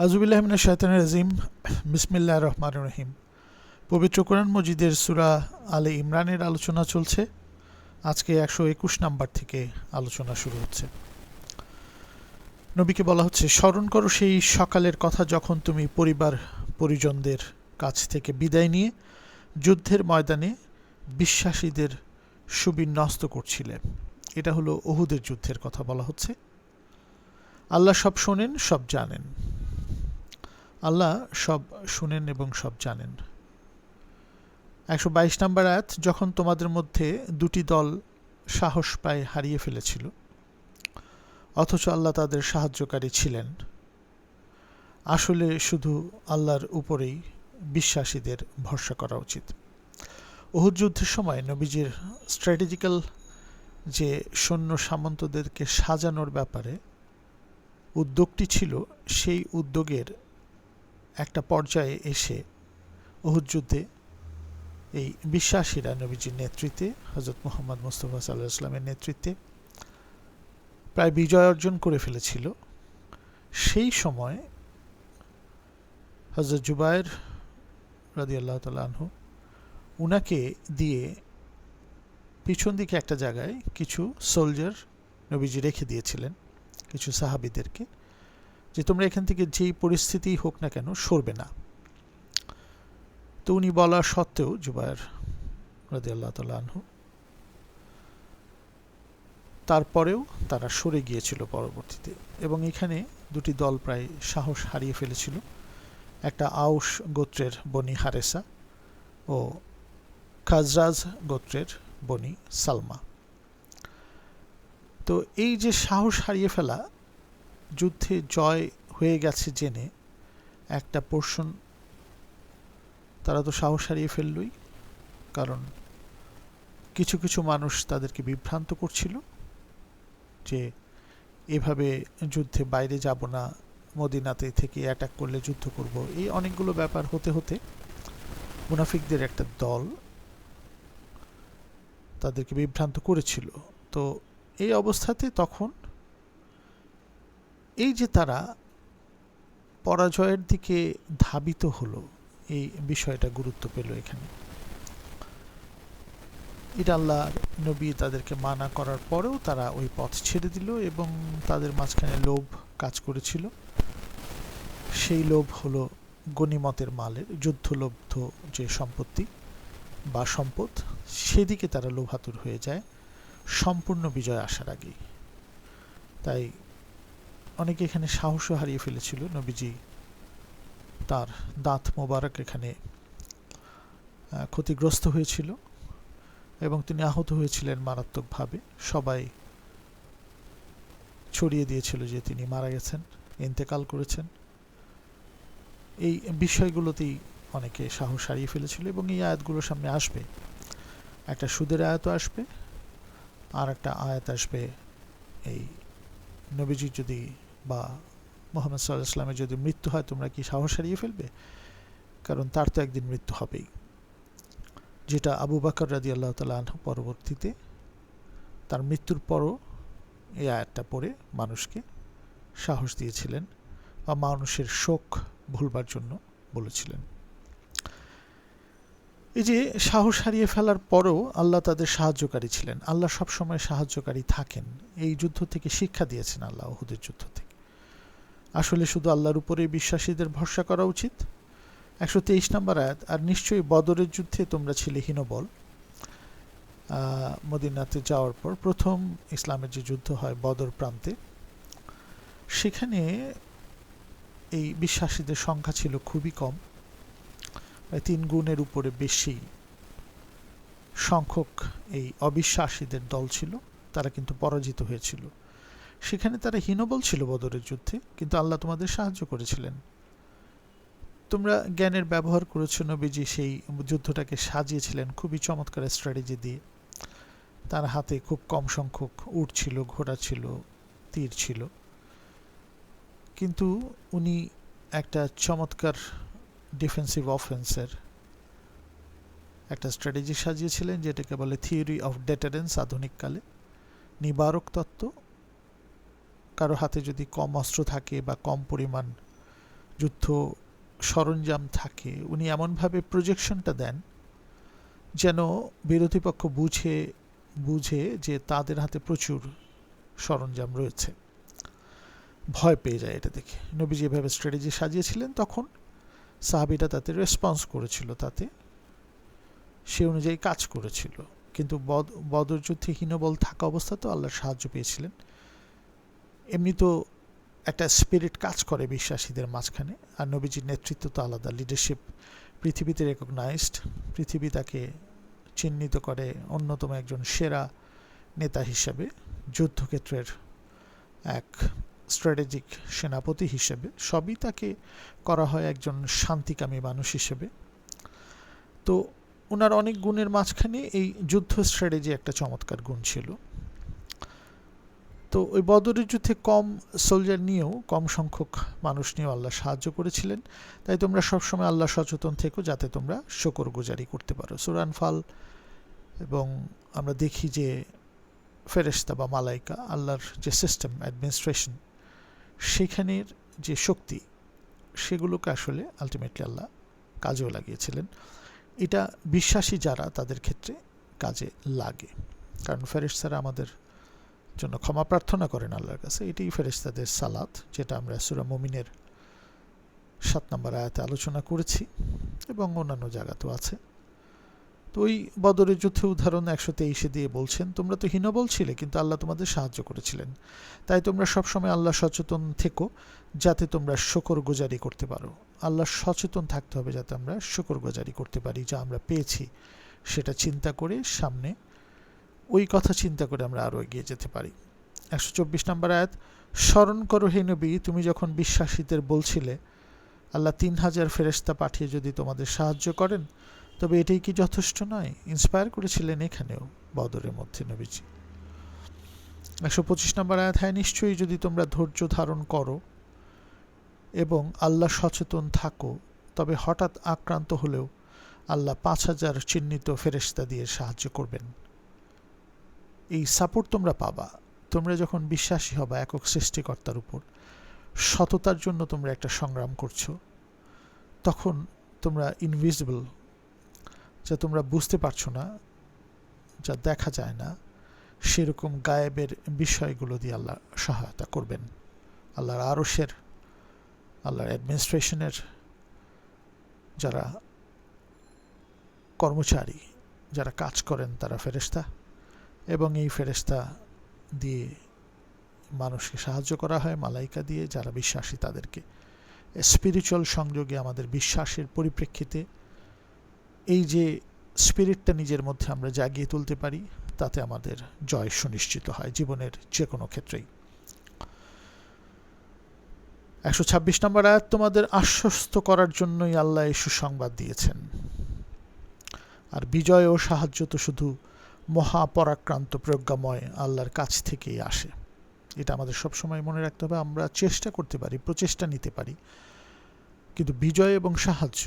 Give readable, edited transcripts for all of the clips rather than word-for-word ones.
আউযুবিল্লাহি মিনাশ শাইতানির রাজিম। বিসমিল্লাহির রহমানির রহিম। পবিত্র কোরআন মজিদের সূরা আলে ইমরানের আলোচনা চলছে। আজকে 121 নাম্বার থেকে আলোচনা শুরু হচ্ছে। নবীকে বলা হচ্ছে, স্মরণ করো সেই সকালের কথা যখন তুমি পরিবার পরিজনদের কাছ থেকে বিদায় নিয়ে যুদ্ধের ময়দানে বিশ্বাসীদের সুবিন্যস্ত করছিলে। এটা হলো উহুদের যুদ্ধের কথা বলা হচ্ছে। আল্লাহ সব শোনেন, সব জানেন। আল্লাহ সব শুনেন এবং সব জানেন। 122 নম্বর আয়াত, যখন তোমাদের মধ্যে দুটি দল সাহস পায় হারিয়ে ফেলেছিল, অথচ আল্লাহ তাদের সাহায্যকারী ছিলেন। আসলে শুধু আল্লাহর উপরেই বিশ্বাসীদের ভরসা করা উচিত। উহুদ যুদ্ধের সময় নবীজির স্ট্র্যাটেজিক্যাল যে সৈন্য সামন্তদেরকে সাজানোর ব্যাপারে উদ্যোগটি ছিল, সেই উদ্যোগের একটা পর্যায়ে এসে উহুদ যুদ্ধে এই বিশ্বাসীরা নবীজির নেতৃত্বে, হযরত মুহাম্মদ মুস্তাফা সাল্লাল্লাহু আলাইহি ওয়াসাল্লামের নেতৃত্বে প্রায় বিজয় অর্জন করে ফেলেছিল। সেই সময় হযরত জুবায়ের রাদিয়াল্লাহু তাআলা আনহু উনাকে দিয়ে পিছন দিকে একটা জায়গায় কিছু সোলজার নবীজি রেখে দিয়েছিলেন, কিছু সাহাবীদেরকে, যে তোমরা এখান থেকে যেই পরিস্থিতি হোক না কেন সরবে না। তো উনি বলা সত্ত্বেও জুবায়ের রাদিয়াল্লাহু তাআলা আনহু তারপরেও তারা সরে গিয়েছিল পরবর্তীতে, এবং এখানে দুটি দল প্রায় সাহস হারিয়ে ফেলেছিল। একটা আউস গোত্রের বনি হারেসা ও খাজরাজ গোত্রের বনি সালমা। তো এই যে সাহস হারিয়ে ফেলা, যুদ্ধে জয় হয়ে গেছে জেনে একটা পোর্শন তারা তো সাহস হারিয়ে ফেললই, কারণ কিছু কিছু মানুষ তাদেরকে বিভ্রান্ত করছিল যে এভাবে যুদ্ধে বাইরে যাব না, মদিনাতে থেকে অ্যাটাক করলে যুদ্ধ করব। এই অনেকগুলো ব্যাপার হতে হতে মুনাফিকদের একটা দল তাদেরকে বিভ্রান্ত করেছিল। তো এই অবস্থাতে তখন এই যে তারা পরাজয়ের দিকে ধাবিত হলো, এই বিষয়টা গুরুত্ব পেল এখানে। এটা আল্লাহর নবী তাদেরকে মানা করার পরেও তারা ওই পথ ছেড়ে দিল, এবং তাদের মাঝখানে লোভ কাজ করেছিল। সেই লোভ হলো গনিমতের মালের, যুদ্ধলব্ধ যে সম্পত্তি বা সম্পদ, সেদিকে তারা লোভাতুর হয়ে যায় সম্পূর্ণ বিজয় আসার আগেই। তাই অনেকে এখানে সাহসও হারিয়ে ফেলেছিল। নবীজি তার দাঁত মোবারক এখানে ক্ষতিগ্রস্ত হয়েছিল এবং তিনি আহত হয়েছিলেন মারাত্মকভাবে। সবাই ছড়িয়ে দিয়েছিল যে তিনি মারা গেছেন, ইন্তেকাল করেছেন। এই বিষয়গুলোতেই অনেকে সাহস হারিয়ে ফেলেছিল, এবং এই আয়াতগুলো সামনে আসবে। একটা সুদের আয়াতও আসবে, আর একটা আয়াত আসবে এই নবীজি যদি বা মুহাম্মদ সাল্লাল্লাহু আলাইহি ওয়াসাল্লামের যদি মৃত্যু হয়, তোমরা কি সাহস হারিয়ে ফেলবে? কারণ তার তো একদিন মৃত্যু হবেই। যেটা আবু বকর রাদিয়াল্লাহু তাআলা আনহু পরবর্তীতে তার মৃত্যুর পরও এই আয়াতটা পড়ে মানুষকে সাহস দিয়েছিলেন বা মানুষের শোক ভুলবার জন্য বলেছিলেন। এই যে সাহস হারিয়ে ফেলার পরও আল্লাহ তাদের সাহায্যকারী ছিলেন। আল্লাহ সবসময় সাহায্যকারী থাকেন। এই যুদ্ধ থেকে শিক্ষা দিয়েছেন আল্লাহ, উহুদের যুদ্ধ থেকে। আসলে শুধু আল্লাহর উপরে বিশ্বাসীদের ভরসা করা উচিত। 123 নম্বর আয়াত, আর নিশ্চয়ই বদরের যুদ্ধে তোমরা ছিলে হীনবল। মদিনাতে যাওয়ার পর প্রথম ইসলামের যে যুদ্ধ হয় বদর প্রান্তে, সেখানে এই বিশ্বাসীদের সংখ্যা ছিল খুবই কম, প্রায় 3 গুণের উপরে বেশি সংখ্যক এই অবিশ্বাসীদের দল ছিল। তারা কিন্তু পরাজিত হয়েছিল। সেখানে তারা হীনবল ছিল বদরের যুদ্ধে, কিন্তু আল্লাহ তোমাদের সাহায্য করেছিলেন। তোমরা জ্ঞানের ব্যবহার করেছ। নবীজি সেই যুদ্ধটাকে সাজিয়েছিলেন খুবই চমৎকার স্ট্র্যাটেজি দিয়ে। তার হাতে খুব কম সংখ্যক উট ছিল, ঘোড়া ছিল, তীর ছিল, কিন্তু উনি একটা চমৎকার ডিফেন্সিভ অফেন্সের একটা স্ট্র্যাটেজি সাজিয়েছিলেন, যেটাকে বলে থিওরি অফ ডেটারেন্স আধুনিককালে। নিবারক তত্ত্ব। কারো হাতে যদি কম অস্ত্র থাকে বা কম পরিমাণ যুদ্ধ সরঞ্জাম থাকে, উনি এমনভাবে প্রজেকশনটা দেন যেন বিরোধী পক্ষ বুঝে যে তাদের হাতে প্রচুর সরঞ্জাম রয়েছে, ভয় পেয়ে যায় এটা দেখে। নবী যেভাবে স্ট্র্যাটেজি সাজিয়েছিলেন তখন সাহাবীরা তাতে রেসপন্স করেছিল, তাতে সে অনুযায়ী কাজ করেছিল। কিন্তু বদর যুদ্ধে হীনবল থাকা অবস্থাতেও আল্লাহর সাহায্য পেয়েছিলেন। এমনি তো একটা স্পিরিট কাজ করে বিশ্বাসীদের মাঝখানে, আর নবীজির নেতৃত্ব তো আলাদা, লিডারশিপ পৃথিবীতে রেকগনাইজড, পৃথিবী তাকে চিহ্নিত করে অন্যতম একজন সেরা নেতা হিসেবে, যুদ্ধক্ষেত্রের এক স্ট্র্যাটেজিক সেনাপতি হিসেবে, সবই তাকে করা হয় একজন শান্তিকামী মানুষ হিসেবে। তো ওনার অনেক গুণের মাঝখানে এই যুদ্ধ স্ট্র্যাটেজি একটা চমৎকার গুণ ছিল। তো ওই বদরের যুদ্ধে কম সোলজার নিয়েও, কম সংখ্যক মানুষ নিয়েও আল্লাহ সাহায্য করেছিলেন। তাই তোমরা সবসময় আল্লাহ সচেতন থেকো যাতে তোমরা শুকরগুজারি করতে পারো। সূরা আনফাল, এবং আমরা দেখি যে ফেরেশতা বা মালাইকা, আল্লাহর যে সিস্টেম অ্যাডমিনিস্ট্রেশন, সেখানের যে শক্তি, সেগুলোকে আসলে আলটিমেটলি আল্লাহ কাজেও লাগিয়েছিলেন। এটা বিশ্বাসী যারা তাদের ক্ষেত্রে কাজে লাগে, কারণ ফেরেশতারা আমাদের জন্য ক্ষমা প্রার্থনা করেন আল্লাহর কাছে। এটাই ফেরেশতাদের সালাত, যেটা আমরা সূরা মুমিনের 7 নম্বর আয়াতে আলোচনা করেছি এবং অন্যান্য জায়গাতেও আছে। তো ওই বদরের যুদ্ধে উদাহরণ 123 দিয়ে বলছেন, তোমরা তো হীনবল ছিলে কিন্তু আল্লাহ তোমাদের সাহায্য করেছিলেন, তাই তোমরা সবসময় আল্লাহ সচেতন থেকো যাতে তোমরা শুকরগুজারি করতে পারো। আল্লাহ সচেতন থাকতে হবে যাতে আমরা শুকরগুজারি করতে পারি, যা আমরা পেয়েছি সেটা চিন্তা করে, সামনে ওই কথা চিন্তা করে আমরা আরও এগিয়ে যেতে পারি। 124 নম্বর আয়াত, স্মরণ করো হে নবী, তুমি যখন বিশ্বাসীদের বলছিলে আল্লাহ 3000 ফেরেশতা পাঠিয়ে যদি তোমাদের সাহায্য করেন তবে এটাই কি যথেষ্ট নয়? ইন্সপায়ার করেছিলেন এখানেও বদরের মধ্যে নবীজি। 125 নম্বর আয়াত, হ্যাঁ নিশ্চয়ই যদি তোমরা ধৈর্য ধারণ করো এবং আল্লাহ সচেতন থাকো তবে হঠাৎ আক্রান্ত হলেও আল্লাহ 5000 চিহ্নিত ফেরেশতা দিয়ে সাহায্য করবেন। এই সাপোর্ট তোমরা পাবা তোমরা যখন বিশ্বাসী হবা একক সৃষ্টিকর্তার উপর, সততার জন্য তোমরা একটা সংগ্রাম করছো, তখন তোমরা ইনভিজিবল, যা তোমরা বুঝতে পারছো না, যা দেখা যায় না, সেরকম গায়েবের বিষয়গুলো দিয়ে আল্লাহ সহায়তা করবেন। আল্লাহর আরশের, আল্লাহর অ্যাডমিনিস্ট্রেশনের যারা কর্মচারী, যারা কাজ করেন, তারা ফেরেশতা, এবং এই ফেরেশতা দিয়ে মানুষকে সাহায্য করা হয় মালাইকা দিয়ে, যারা বিশ্বাসী তাদেরকে। স্পিরিচুয়াল সংযোগে আমাদের বিশ্বাসের পরিপ্রেক্ষিতে এই যে স্পিরিটটা নিজের মধ্যে আমরা জাগিয়ে তুলতে পারি, তাতে আমাদের জয় সুনিশ্চিত হয় জীবনের যে কোনো ক্ষেত্রেই। 126 নম্বর আয়াত, তোমাদের আশ্বস্ত করার জন্যই আল্লাহ এই সুসংবাদ দিয়েছেন, আর বিজয় ও সাহায্য তো শুধু মহাপরাক্রান্ত প্রজ্ঞাময় আল্লাহর কাছ থেকেই আসে। এটা আমাদের সবসময় মনে রাখতে হবে। আমরা চেষ্টা করতে পারি, প্রচেষ্টা নিতে পারি, কিন্তু বিজয় এবং সাহায্য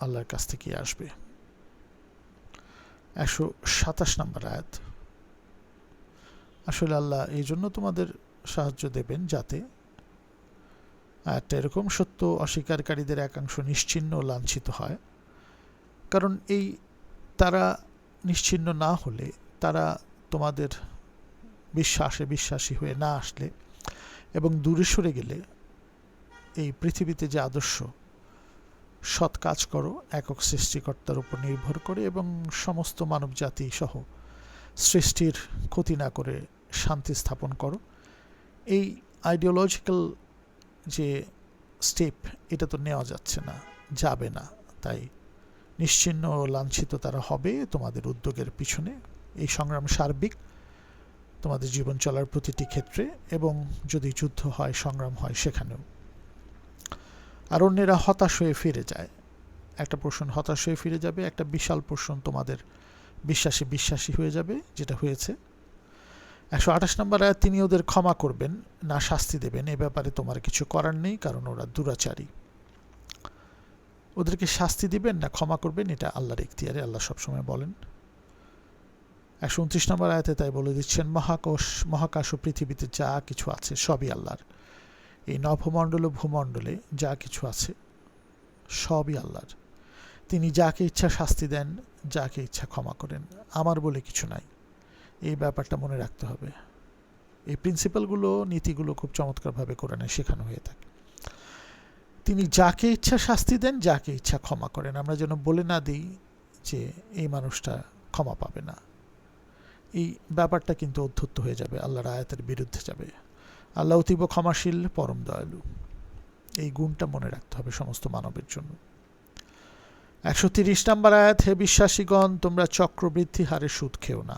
আল্লাহর কাছ থেকেই আসবে। 127 নম্বর আয়াত, আসলে আল্লাহ এই জন্য তোমাদের সাহায্য দেবেন যাতে আয়াতটা এরকম, সত্য অস্বীকারীদের একাংশ নিশ্চিহ্ন ও লাঞ্ছিত হয়। কারণ এই তারা নিশ্চিহ্ন না হলে, তারা তোমাদের বিশ্বাসে বিশ্বাসী হয়ে না আসলে এবং দূরে সরে গেলে, এই পৃথিবীতে যে আদর্শ সৎ কাজ করো একক সৃষ্টিকর্তার উপর নির্ভর করে এবং সমস্ত মানব জাতি সহ সৃষ্টির ক্ষতি না করে শান্তি স্থাপন করো, এই আইডিওলজিক্যাল যে স্টেপ, এটা তো নেওয়া যাচ্ছে না, যাবে না। তাই নিশ্চিহ্ন ও লাঞ্ছিত তারা হবে তোমাদের উদ্যোগের পিছনে। এই সংগ্রাম সার্বিক, তোমাদের জীবন চলার প্রতিটি ক্ষেত্রে, এবং যদি যুদ্ধ হয়, সংগ্রাম হয়, সেখানেও। আর অন্যেরা হতাশ হয়ে ফিরে যায়, একটা পোর্শন হতাশ হয়ে ফিরে যাবে, একটা বিশাল পোর্শন তোমাদের বিশ্বাসী হয়ে যাবে, যেটা হয়েছে। 128 নম্বর আয়াত, তিনি ওদের ক্ষমা করবেন না শাস্তি দেবেন, এ ব্যাপারে তোমার কিছু করার নেই, কারণ ওরা দুরাচারী। ওদেরকে শাস্তি দিবেন না ক্ষমা করবেন, এটা আল্লাহর ইখতিয়ারে, আল্লাহ সবসময় বলেন। 129 নম্বর আয়াতে তাই বলে দিচ্ছেন, মহাকাশ ও পৃথিবীতে যা কিছু আছে সবই আল্লাহর, এই নভমণ্ডল ও ভূমণ্ডলে যা কিছু আছে সবই আল্লাহর। তিনি যাকে ইচ্ছা শাস্তি দেন, যাকে ইচ্ছা ক্ষমা করেন, আমার বলে কিছু নাই। এই ব্যাপারটা মনে রাখতে হবে। এই প্রিন্সিপালগুলো, নীতিগুলো খুব চমৎকারভাবে কোরআনে শেখানো হয়ে থাকে। তিনি যাকে ইচ্ছা শাস্তি দেন, যাকে ইচ্ছা ক্ষমা করেন। আমরা যেন বলে না দিই যে এই মানুষটা ক্ষমা পাবে না। এই ব্যাপারটা কিন্তু অধ্যত্ত হয়ে যাবে, আল্লাহর আয়াতের বিরুদ্ধে যাবে। আল্লাহ অতীব ক্ষমাশীল, পরম দয়ালু। এই গুণটা মনে রাখতে হবে সমস্ত মানবের জন্য। 130 নম্বর আয়াত, হে বিশ্বাসীগণ, তোমরা চক্রবৃদ্ধি হারে সুদ খেও না,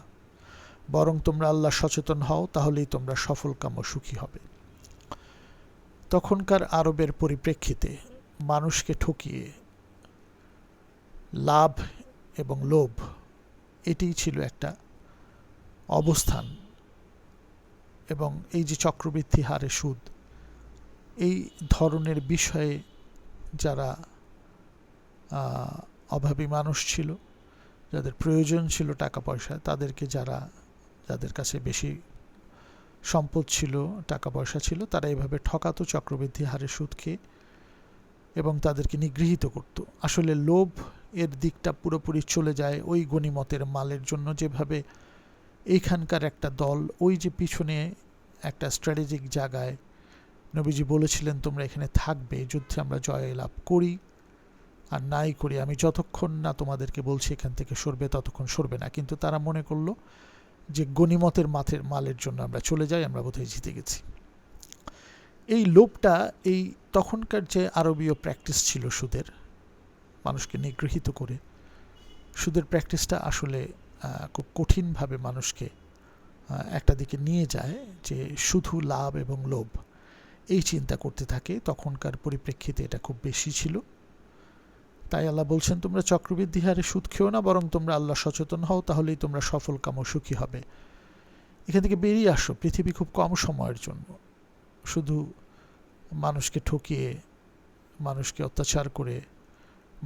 বরং তোমরা আল্লাহ সচেতন হও, তাহলেই তোমরা সফলকাম ও সুখী হবে। তখনকার আরবের পরিপ্রেক্ষিতে মানুষকে ঠকিয়ে লাভ এবং লোভ, এটিই ছিল একটা অবস্থান। এবং এই যে চক্রবৃদ্ধি হারে সুদ, এই ধরনের বিষয়ে যারা অভাবী মানুষ ছিল, যাদের প্রয়োজন ছিল টাকা পয়সা, যাদের কাছে বেশি সম্পদ ছিল, টাকা পয়সা ছিল, তারা এইভাবে ঠকাতো চক্রবৃদ্ধি হারে সুদ খেয়ে এবং তাদেরকে নিগৃহীত করত। আসলে লোভ এর দিকটা পুরোপুরি চলে যায় ওই গনিমতের মালের জন্য। যেভাবে এইখানকার একটা দল ওই যে পিছনে একটা স্ট্র্যাটেজিক জায়গায় নবীজি বলেছিলেন তোমরা এখানে থাকবে, যুদ্ধে আমরা জয় লাভ করি আর নাই করি, আমি যতক্ষণ না তোমাদেরকে বলছি এখান থেকে সরবে ততক্ষণ সরবে না। কিন্তু তারা মনে করলো যে গনিমতের মালের জন্য আমরা চলে যাই, আমরা বোধহয় জিতে গেছি। এই লোভটা, এই তখনকার যে আরবীয় প্র্যাকটিস ছিল সুদের, মানুষকে নিগৃহীত করে, সুদের প্র্যাকটিসটা আসলে খুব কঠিনভাবে মানুষকে একটা দিকে নিয়ে যায় যে শুধু লাভ এবং লোভ এই চিন্তা করতে থাকে। তখনকার পরিপ্রেক্ষিতে এটা খুব বেশি ছিল। তাই আল্লাহ বলছেন তোমরা চক্রবৃদ্ধি হারে সুদ খেও না, বরং তোমরা আল্লাহ সচেতন হও, তাহলেই তোমরা সফল কাম ও সুখী হবে। এখান থেকে বেরিয়ে আসো। পৃথিবী খুব কম সময়ের জন্য। শুধু মানুষকে ঠকিয়ে, মানুষকে অত্যাচার করে,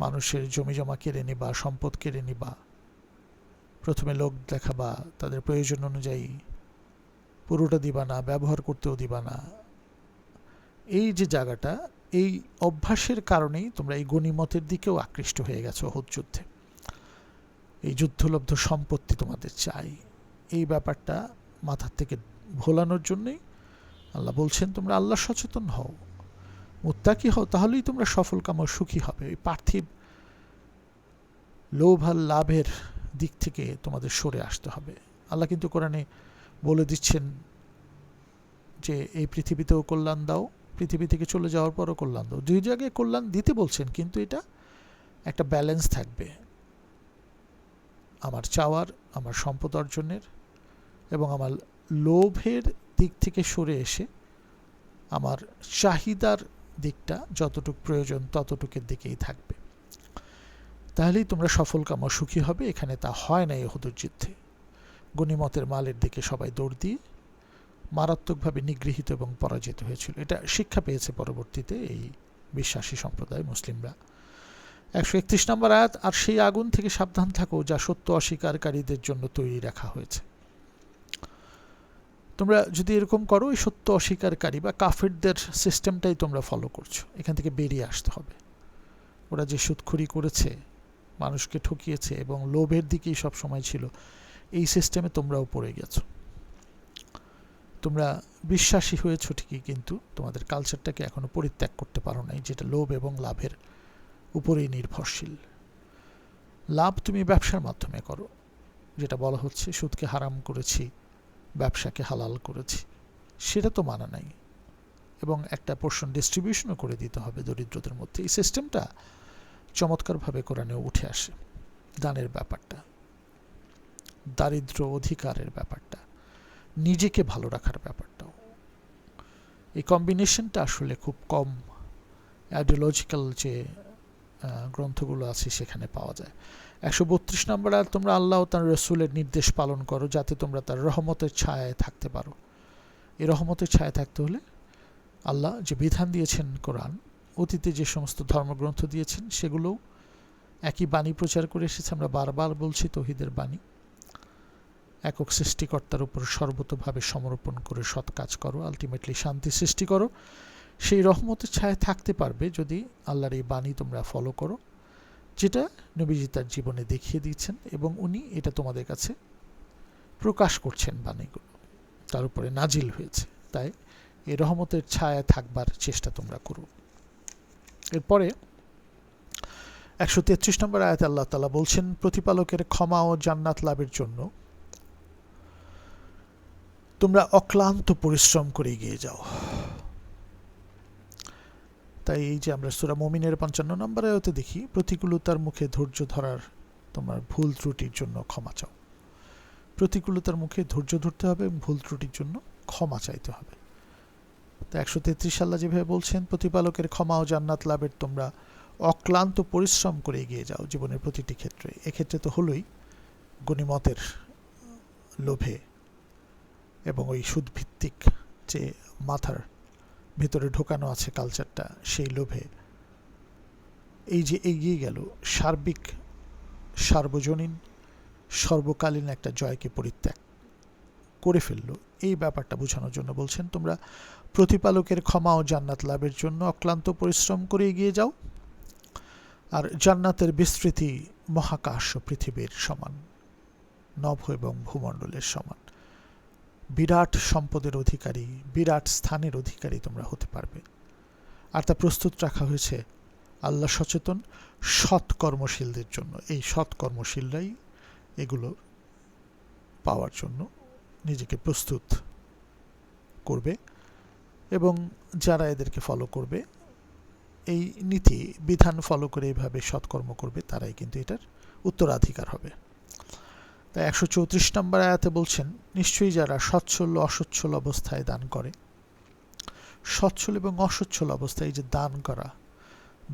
মানুষের জমি জমা কেড়ে নিবা, সম্পদ কেড়ে নিবা, প্রথমে লোক দেখাবা, তাদের প্রয়োজন অনুযায়ী পুরোটা দিবা না, ব্যবহার করতেও দিবা না। এই যে জায়গাটা, এই অভ্যাসের কারণেই তোমরা এই গনিমতের দিকেও আকৃষ্ট হয়ে গেছো উহুদ যুদ্ধে। এই যুদ্ধলব্ধ সম্পত্তি তোমাদের চাই। এই ব্যাপারটা মাথার থেকে ভোলানোর জন্যই আল্লাহ বলছেন তোমরা আল্লাহ সচেতন হও, মুত্তাকি হও, তাহলেই তোমরা সফলকাম ও সুখী হবে। এই পার্থিব লোভ আর লাভের দিক থেকে তোমাদের সরে আসতে হবে। আল্লাহ কিন্তু কোরআনে বলে দিচ্ছেন যে এই পৃথিবীতেও কল্যাণ দাও, পৃথিবী থেকে চলে যাওয়ার পরও কল্যাণ দাও। দুই জায়গায় কল্যাণ দিতে বলছেন, কিন্তু এটা একটা ব্যালেন্স থাকবে আমার চাওয়ার, আমার সম্পদ অর্জনের এবং আমার লোভের দিক থেকে সরে এসে আমার চাহিদার দিকটা যতটুকু প্রয়োজন ততটুকের দিকেই থাকবে। তাহলেই তোমরা সফলকাম ও সুখী হবে। এখানে তা হয় না। এই উহুদের যুদ্ধে গনিমতের মালের দিকে সবাই দৌড় দিয়ে মারাত্মকভাবে নিগৃহীত এবং পরাজিত হয়েছিল। এটা শিক্ষা পেয়েছে পরবর্তীতে এই বিশ্বাসী সম্প্রদায় মুসলিমরা। 131 নম্বর আয়াত, আর সেই আগুন থেকে সাবধান থাকো যা সত্য অস্বীকারীদের জন্য তৈরি রাখা হয়েছে। তোমরা যদি এরকম করো, এই সত্য অস্বীকারী বা কাফেরদের সিস্টেমটাই তোমরা ফলো করছো। এখান থেকে বেরিয়ে আসতে হবে। ওরা যে সুদখুরি করেছে, মানুষকে ঠকিয়েছে এবং লোভের দিকেই সব সময় ছিল, এই সিস্টেমে তোমরাও পড়ে গেছো। তোমরা বিশ্বাসী হয়েছো ঠিকই, কিন্তু তোমাদের কালচারটাকে এখনো পরিত্যাগ করতে পারো নাই, যেটা লোভ এবং লাভের উপরেই নির্ভরশীল। লাভ তুমি ব্যবসার মাধ্যমে করো, যেটা বলা হচ্ছে সুদকে হারাম করেছি, ব্যবসাকে হালাল করেছি, সেটা তো মানা নাই। এবং একটা পোর্শন ডিস্ট্রিবিউশনও করে দিতে হবে দরিদ্রদের মধ্যে। এই সিস্টেমটা চমৎকারভাবে কোরআনে উঠে আসে। দানের ব্যাপারটা, দারিদ্র অধিকারের ব্যাপারটা, নিজেকে ভালো রাখার ব্যাপারটাও, এই কম্বিনেশনটা আসলে খুব কম আইডিওলজিক্যাল যে গ্রন্থগুলো আছে সেখানে পাওয়া যায়। 132 নম্বর আয়াত, তোমরা আল্লাহ ও তার রসুলের নির্দেশ পালন করো যাতে তোমরা তার রহমতের ছায়ায় থাকতে পারো। এই রহমতের ছায়ায় থাকতে হলে আল্লাহ যে বিধান দিয়েছেন কোরআন, অতীতে যে সমস্ত ধর্মগ্রন্থ দিয়েছেন সেগুলোও একই বাণী প্রচার করে এসেছে। আমরা বারবার বলছি তৌহিদের বাণী, একক সৃষ্টিকর্তার উপর সর্বতোভাবে সমর্পণ করে সৎ কাজ করো, আলটিমেটলি শান্তি সৃষ্টি করো। সেই রহমতের ছায়া থাকতে পারবে যদি আল্লাহর এই বাণী তোমরা ফলো করো, যেটা নবীজি তার জীবনে দেখিয়ে দিচ্ছেন এবং উনি এটা তোমাদের কাছে প্রকাশ করছেন, বাণীগুলো তার উপরে নাজিল হয়েছে। তাই এই রহমতের ছায়া থাকবার চেষ্টা তোমরা করো। এরপরে 133 নম্বর আয়াতে আল্লাহ তাআলা বলছেন, প্রতিপালকের ক্ষমা ও জান্নাত লাভের জন্য তোমরা অক্লান্ত পরিশ্রম করে এগিয়ে যাও। তাই এই যে আমরা সূরা মুমিনের 55 নম্বর আয়াতে দেখি, প্রতিকূলতার মুখে ধৈর্য ধরার তোমার ভুল ত্রুটির জন্য ক্ষমা চাও। প্রতিকূলতার মুখে ধৈর্য ধরতে হবে এবং ভুল ত্রুটির জন্য ক্ষমা চাইতে হবে। তো 133 আল্লাহ যেভাবে বলছেন, প্রতিপালকের ক্ষমা ও জান্নাত লাভের তোমরা অক্লান্ত পরিশ্রম করে এগিয়ে যাও জীবনের প্রতিটি ক্ষেত্রে। এক্ষেত্রে তো হলোই গনিমতের লোভে এবং ওই সুদভিত্তিক যে মাথার ভিতরে ঢোকানো আছে কালচারটা, সেই লোভে এই যে এগিয়ে গেল, সার্বিক সার্বজনীন সর্বকালীন একটা জয়কে পরিত্যাগ করে ফেললো, এই ব্যাপারটা বোঝানোর জন্য বলছেন, তোমরা প্রতিপালকের ক্ষমা ও জান্নাত লাভের জন্য অক্লান্ত পরিশ্রম করে এগিয়ে যাও। আর জান্নাতের বিস্তৃতি মহাকাশ ও পৃথিবীর সমান, নভ এবং ভূমণ্ডলের সমান। বিরাট সম্পদের অধিকারী, বিরাট স্থানের অধিকারী তোমরা হতে পারবে। আর তা প্রস্তুত রাখা হয়েছে আল্লাহ সচেতন সৎ কর্মশীলদের জন্য। এই সৎ কর্মশীলরাই এগুলো পাওয়ার জন্য নিজেকে প্রস্তুত করবে এবং যারা এদেরকে ফলো করবে, এই নীতি বিধান ফলো করে এইভাবে সৎকর্ম করবে, তারাই কিন্তু এটার উত্তরাধিকার হবে। তাই 134 নম্বর আয়াতে বলছেন, নিশ্চয়ই যারা সচ্ছল অসচ্ছল অবস্থায় দান করে, সচ্ছল এবং অসচ্ছল অবস্থায় যে দান করা,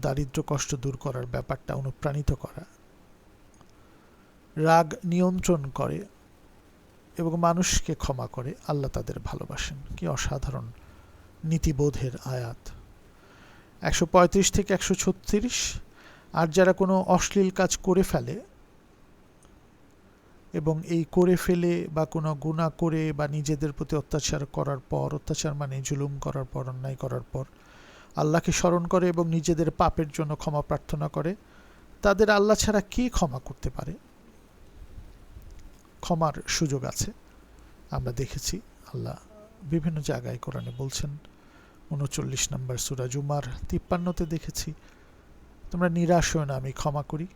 দারিদ্র কষ্ট দূর করার ব্যাপারটা অনুপ্রাণিত করা, রাগ নিয়ন্ত্রণ করে এবং মানুষকে ক্ষমা করে, আল্লাহ তাদের ভালোবাসেন। কি অসাধারণ নীতিবোধের আয়াত। 135 থেকে 136, আর যারা কোনো অশ্লীল কাজ করে ফেলে এবং এই করে ফেলে বা কোনো গুনাহ করে বা নিজেদের প্রতি অত্যাচার করার পর, অত্যাচার মানে জুলুম করার পর, অন্যায় করার পর আল্লাহকে স্মরণ করে এবং নিজেদের পাপের জন্য ক্ষমা প্রার্থনা করে, তাদের আল্লাহ ছাড়া কে ক্ষমা করতে পারে? ক্ষমার সুযোগ আছে। আমরা দেখেছি আল্লাহ বিভিন্ন জায়গায় কোরআনে বলছেন, 39 নম্বর সূরা জুমার 53-তে দেখেছি, তোমরা নিরাশ হও না, আমি ক্ষমা করি।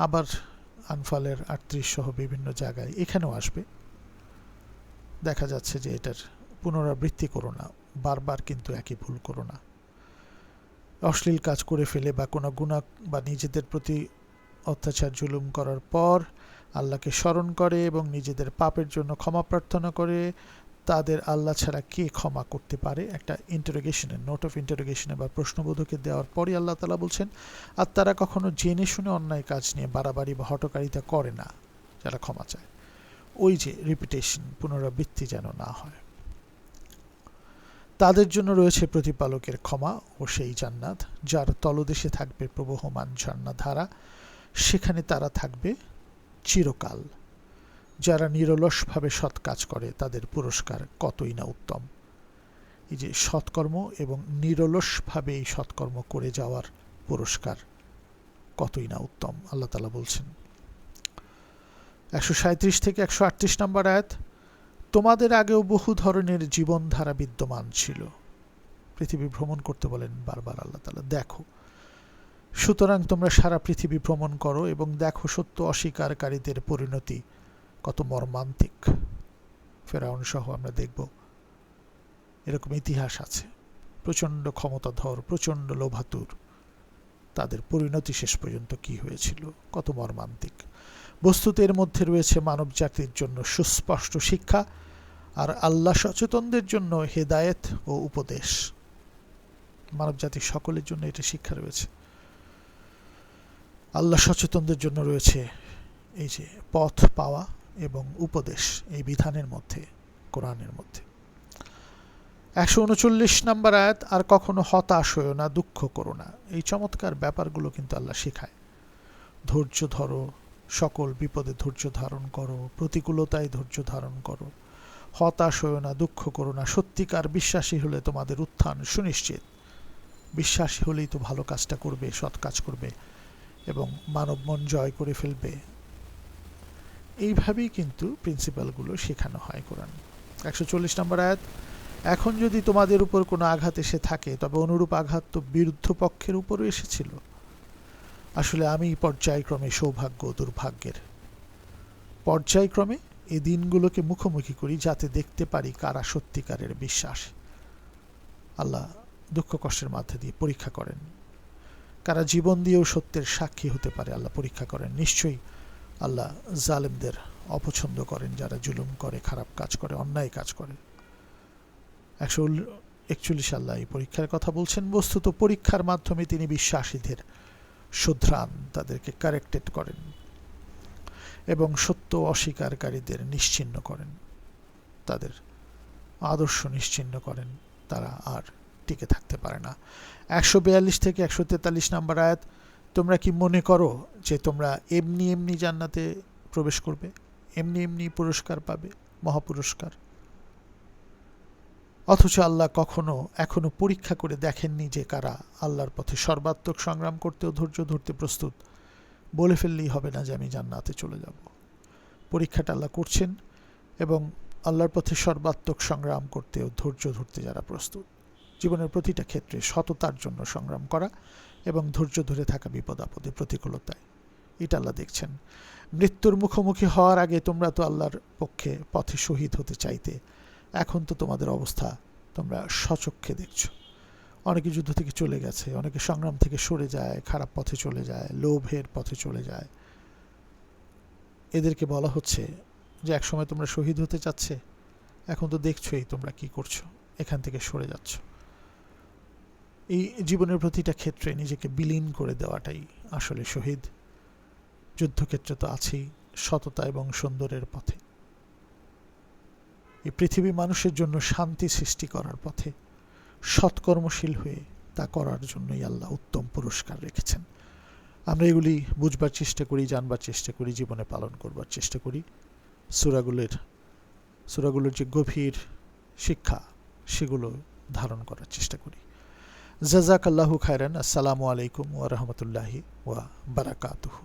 আবার আনফালের 38 সহ বিভিন্ন জায়গায় এখানেও আসবে। দেখা যাচ্ছে যে এটার পুনরাবৃত্তি করো না, বারবার কিন্তু একই ভুল করো না। অশ্লীল কাজ করে ফেলে বা কোনো গুনাহ বা নিজেদের প্রতি অত্যাচার জুলুম করার পর আল্লাহকে স্মরণ করে এবং নিজেদের পাপের জন্য ক্ষমা প্রার্থনা করে, তাদের আল্লাহ ছাড়া কে ক্ষমা করতে পারে? একটা ইন্টারোগেশনের, নোট অফ ইন্টারোগেশনে বা প্রশ্নবোধকে দেওয়ার পরই আল্লাহ তাআলা বলছেন, আর তারা কখনো জেনে শুনে অন্যায় কাজ নিয়ে বাড়াবাড়ি বা হঠকারিতা করে না যারা ক্ষমা চায়। ওই যে রিপিটেশন, পুনরাবৃত্তি যেন না হয়। তাদের জন্য রয়েছে প্রতিপালকের ক্ষমা ও সেই জান্নাত, যার তলদেশে থাকবে প্রবহমান ঝর্ণাধারা, সেখানে তারা থাকবে চিরকাল। যারা নিরলসভাবে সৎ কাজ করে তাদের পুরস্কার কতই না উত্তম। এই যে সৎকর্ম এবং নিরলসভাবে এই সৎকর্ম করে যাওয়ার পুরস্কার কতই না উত্তম, আল্লাহ তাআলা বলছেন। 137 থেকে 138 নম্বর আয়াত, তোমাদের আগেও বহু ধরনের জীবনধারা বিদ্যমান ছিল। পৃথিবী ভ্রমণ করতে বলেন বারবার আল্লাহ তাআলা, দেখো। সুতরাং তোমরা সারা পৃথিবী ভ্রমণ করো এবং দেখো সত্য অস্বীকারীদের পরিণতি কত মর্মান্তিক। ফেরাউন সহ আমরা দেখব এরকম ইতিহাস আছে। প্রচণ্ড ক্ষমতাধর, প্রচণ্ড লোভাতুর, তাদের পরিণতি শেষ পর্যন্ত কি হয়েছিল, কত মর্মান্তিক। বস্তুত এর মধ্যে রয়েছে মানব জাতির জন্য সুস্পষ্ট শিক্ষা আর আল্লাহ সচেতনদের জন্য হেদায়েত ও উপদেশ। মানব জাতির সকলের জন্য এটা শিক্ষা রয়েছে। আল্লাহ সচেতনদের জন্য রয়েছে এই যে পথ পাওয়া এবং উপদেশ এই বিধানের মধ্যে, কোরআনের মধ্যে। 139 নম্বর আয়াত, আর কখনো হতাশ হইও না, দুঃখ করো না। এই চমৎকার ব্যাপারগুলো কিন্তু আল্লাহ শেখায়। ধৈর্য ধরো, সকল বিপদে ধৈর্য ধারণ করো, প্রতিকূলতায় ধৈর্য ধারণ করো, হতাশ হও না, দুঃখ করো না। সত্যিকার বিশ্বাসী হলে তোমাদের উত্থান সুনিশ্চিত। বিশ্বাসী হলেই তো ভালো কাজটা করবে, সৎ কাজ করবে এবং মানব মন জয় করে ফেলবে। এইভাবেই কিন্তু প্রিন্সিপালগুলো শেখানো হয় কোরআন। 140 নম্বর আয়াত, এখন যদি তোমাদের উপর কোনো আঘাত এসে থাকে তবে অনুরূপ আঘাত তো বিরুদ্ধ পক্ষের উপরও এসেছিল। আসলে আমি পর্যায়ক্রমে সৌভাগ্য ও দুর্ভাগ্যের পর্যায়ক্রমে এই দিনগুলোকে মুখোমুখি করি, যাতে দেখতে পারি কারা সত্যিকারের বিশ্বাস। আল্লাহ দুঃখ কষ্টের মধ্যে দিয়ে পরীক্ষা করেন, কারা জীবন দিয়েও সত্যের সাক্ষী হতে পারে আল্লাহ পরীক্ষা করেন। নিশ্চয়ই আল্লাহ জালেমদের অপছন্দ করেন, যারা জুলুম করে, খারাপ কাজ করে, অন্যায় কাজ করে। 141 আল্লাহ এই পরীক্ষার কথা বলছেন। বস্তুত পরীক্ষার মাধ্যমে তিনি বিশ্বাসীদের শুধরান, তাদেরকে কারেক্টেড করেন এবং সত্য অস্বীকারীদের নিশ্চিহ্ন করেন, তাদের আদর্শ নিশ্চিহ্ন করেন, তারা আর টিকে থাকতে পারে না। 142 থেকে 143 নম্বর আয়াত, তোমরা কি মনে করো যে তোমরা এমনি এমনি জান্নাতে প্রবেশ করবে, এমনি এমনি পুরস্কার পাবে, মহাপুরস্কার? অথচ আল্লাহ এখনো পরীক্ষা করে দেখেননি যে কারা আল্লাহর পথে সর্বাত্মক সংগ্রাম করতেও ধৈর্য ধরতে প্রস্তুত। বলে ফেললেই হবে না যে আমি জান্নাতে চলে যাব। পরীক্ষাটা আল্লাহ করছেন এবং আল্লাহর পথে সর্বাত্মক সংগ্রাম করতেও ধৈর্য ধরতে যারা প্রস্তুত, জীবনের প্রতিটা ক্ষেত্রে সততার জন্য সংগ্রাম করা এবং ধৈর্য ধরে থাকা বিপদ আপদে, প্রতিকূলতায়, এটা আল্লাহ দেখছেন। মৃত্যুর মুখোমুখি হওয়ার আগে তোমরা তো আল্লাহর পথে শহীদ হতে চাইতে, এখন তো তোমাদের অবস্থা তোমরা স্বচক্ষে দেখছো। অনেকে যুদ্ধ থেকে চলে গেছে, অনেকে সংগ্রাম থেকে সরে যায়, খারাপ পথে চলে যায়, লোভের পথে চলে যায়। এদেরকে বলা হচ্ছে যে একসময় তোমরা শহীদ হতে চাচ্ছে, এখন তো দেখছোই তোমরা কি করছো, এখান থেকে সরে যাচ্ছ। এই জীবনের প্রতিটা ক্ষেত্রে নিজেকে বিলীন করে দেওয়াটাই আসলে শহীদ। যুদ্ধক্ষেত্রে তো আছেই সততা এবং সুন্দরের পথে। এই পৃথিবী মানুষের জন্য শান্তি সৃষ্টি করার পথে সৎকর্মশীল হয়ে তা করার জন্যই আল্লাহ উত্তম পুরস্কার রেখেছেন। আমরা এগুলি বুঝবার চেষ্টা করি, জানবার চেষ্টা করি, জীবনে পালন করবার চেষ্টা করি। সূরাগুলোর যে গভীর শিক্ষা সেগুলো ধারণ করার চেষ্টা করি। জাযাকাল্লাহু খায়রান। আসসালামু আলাইকুম ওয়া রাহমাতুল্লাহি ওয়া বারাকাতুহু।